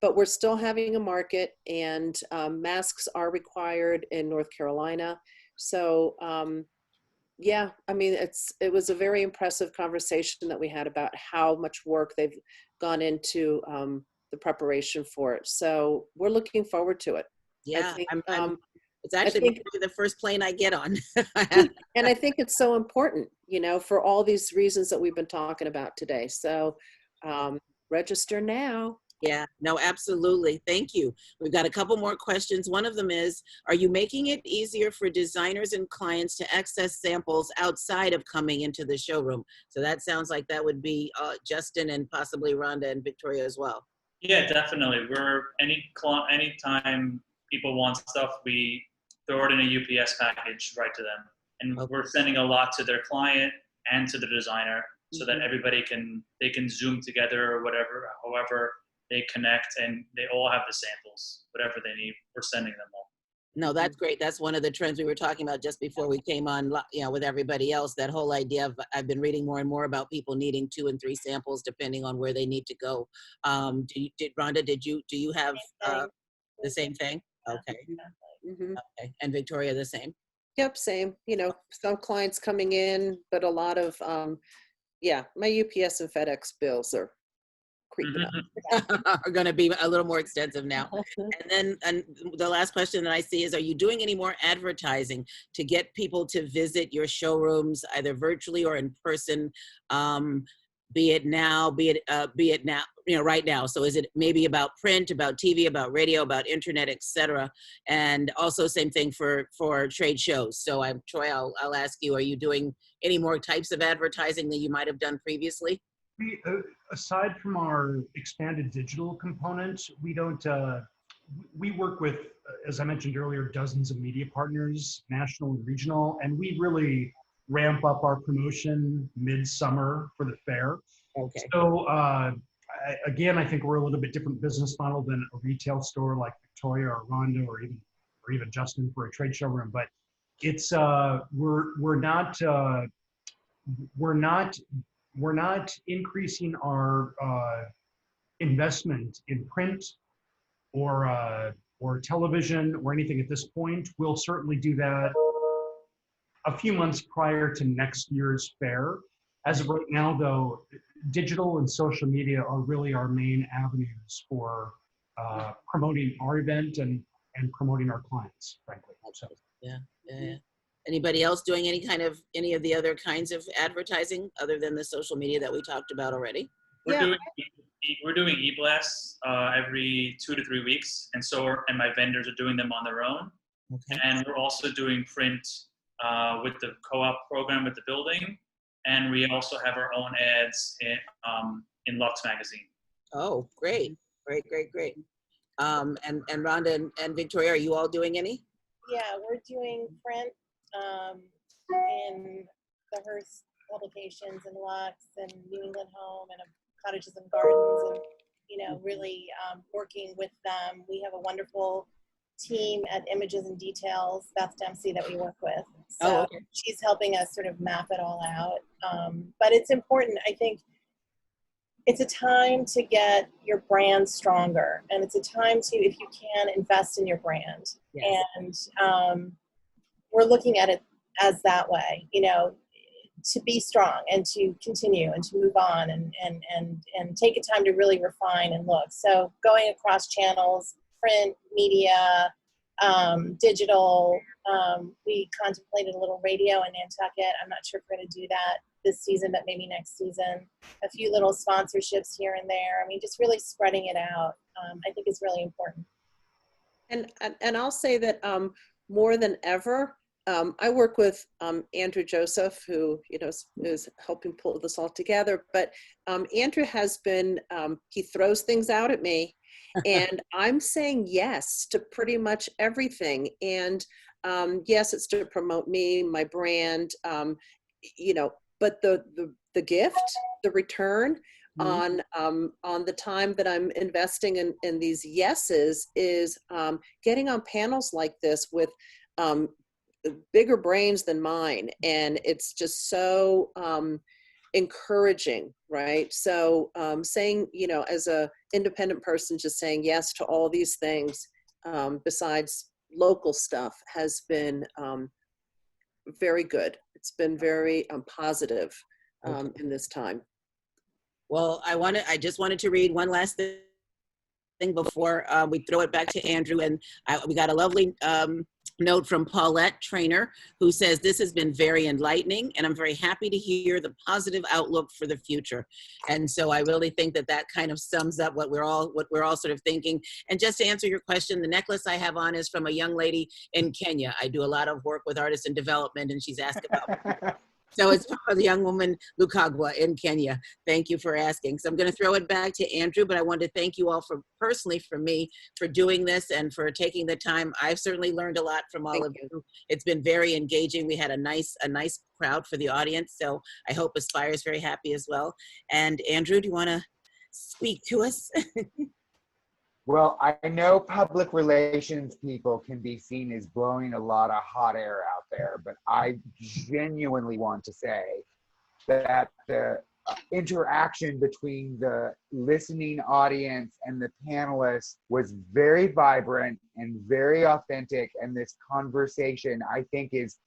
[SPEAKER 4] but we're still having a market, and masks are required in North Carolina. So, yeah, I mean, it was a very impressive conversation that we had about how much work they've gone into the preparation for it. So we're looking forward to it.
[SPEAKER 2] Yeah, it's actually the first plane I get on.
[SPEAKER 4] And I think it's so important, for all these reasons that we've been talking about today. So register now.
[SPEAKER 2] Yeah, no, absolutely. Thank you. We've got a couple more questions. One of them is, are you making it easier for designers and clients to access samples outside of coming into the showroom? So that sounds like that would be Justin and possibly Rhonda and Victoria as well.
[SPEAKER 6] Yeah, definitely. Anytime people want stuff, we throw it in a UPS package right to them. And we're sending a lot to their client and to the designer, so that everybody they can Zoom together or whatever, however they connect, and they all have the samples, whatever they need. We're sending them all.
[SPEAKER 2] No, that's great. That's one of the trends we were talking about just before we came on, with everybody else. That whole idea of, I've been reading more and more about people needing 2 and 3 samples depending on where they need to go. Rhonda, do you have the same thing? Okay. Okay. And Victoria, the same?
[SPEAKER 4] Yep, same. Some clients coming in, but a lot of, my UPS and FedEx bills are creeping up.
[SPEAKER 2] Are going to be a little more extensive now. And then the last question that I see is, are you doing any more advertising to get people to visit your showrooms, either virtually or in person, be it now, right now? So is it maybe about print, about TV, about radio, about internet, etc.? And also same thing for trade shows. So Troy, I'll ask you, are you doing any more types of advertising than you might have done previously?
[SPEAKER 3] Aside from our expanded digital component, we don't, we work with, as I mentioned earlier, dozens of media partners, national and regional, and we really ramp up our promotion mid-summer for the fair.
[SPEAKER 2] Okay.
[SPEAKER 3] So again, I think we're a little bit different business model than a retail store like Victoria or Rhonda or even Justin for a trade showroom, but it's we're not we're not increasing our investment in print or television or anything at this point. We'll certainly do that a few months prior to next year's fair. As of right now, though, digital and social media are really our main avenues for promoting our event and promoting our clients, frankly. So.
[SPEAKER 2] Yeah. Anybody else doing any of the other kinds of advertising other than the social media that we talked about already?
[SPEAKER 6] We're doing e-blasts every 2 to 3 weeks, and my vendors are doing them on their own.
[SPEAKER 2] Okay.
[SPEAKER 6] And we're also doing print with the co-op program with the building, and we also have our own ads in Lux magazine.
[SPEAKER 2] Oh, great. And Rhonda and Victoria, are you all doing any?
[SPEAKER 5] Yeah, we're doing print in the Hearst publications and Lux and New England Home and Cottages and Gardens, and really working with them. We have a wonderful team at Images and Details, Beth Dempsey, that we work with. So
[SPEAKER 2] okay.
[SPEAKER 5] She's helping us sort of map it all out. But it's important, I think. It's a time to get your brand stronger, and it's a time to, if you can, invest in your brand.
[SPEAKER 2] Yes.
[SPEAKER 5] And we're looking at it as that way, to be strong and to continue and to move on and take a time to really refine and look. So going across channels, print, media, digital. We contemplated a little radio in Nantucket. I'm not sure if we're going to do that this season, but maybe next season. A few little sponsorships here and there. I mean, just really spreading it out, I think is really important.
[SPEAKER 4] And I'll say that more than ever, I work with Andrew Joseph, who is helping pull this all together. But Andrew has been, he throws things out at me, and I'm saying yes to pretty much everything. And yes, it's to promote me, my brand, but the gift, the return on the time that I'm investing in these yeses is getting on panels like this with bigger brains than mine. And it's just so encouraging, right? So saying, as a independent person, just saying yes to all these things besides local stuff has been very good. It's been very positive in this time.
[SPEAKER 2] Well, I just wanted to read one last thing before we throw it back to Andrew. And we got a lovely note from Paulette Trainer, who says, this has been very enlightening, and I'm very happy to hear the positive outlook for the future. And so I really think that kind of sums up what we're all sort of thinking. And just to answer your question, the necklace I have on is from a young lady in Kenya. I do a lot of work with artists in development, and she's asked about So it's from the young woman, Lukagwa, in Kenya. Thank you for asking. So I'm going to throw it back to Andrew, but I want to thank you all personally for doing this and for taking the time. I've certainly learned a lot from all of you. It's been very engaging. We had a nice crowd for the audience. So I hope Aspire is very happy as well. And Andrew, do you want to speak to us?
[SPEAKER 1] Well, I know public relations people can be seen as blowing a lot of hot air out there, but I genuinely want to say that the interaction between the listening audience and the panelists was very vibrant and very authentic, and this conversation, I think, is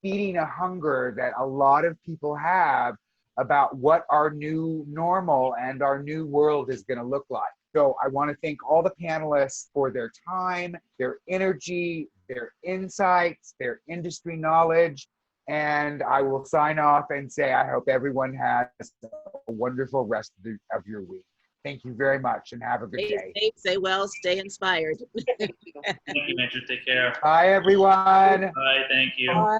[SPEAKER 1] feeding a hunger that a lot of people have about what our new normal and our new world is going to look like. So I want to thank all the panelists for their time, their energy, their insights, their industry knowledge. And I will sign off and say I hope everyone has a wonderful rest of your week. Thank you very much and have a good day.
[SPEAKER 2] Stay well, stay inspired.
[SPEAKER 6] Thank you, Andrew. Take care.
[SPEAKER 1] Bye, everyone.
[SPEAKER 6] Bye. Thank you.
[SPEAKER 4] Bye.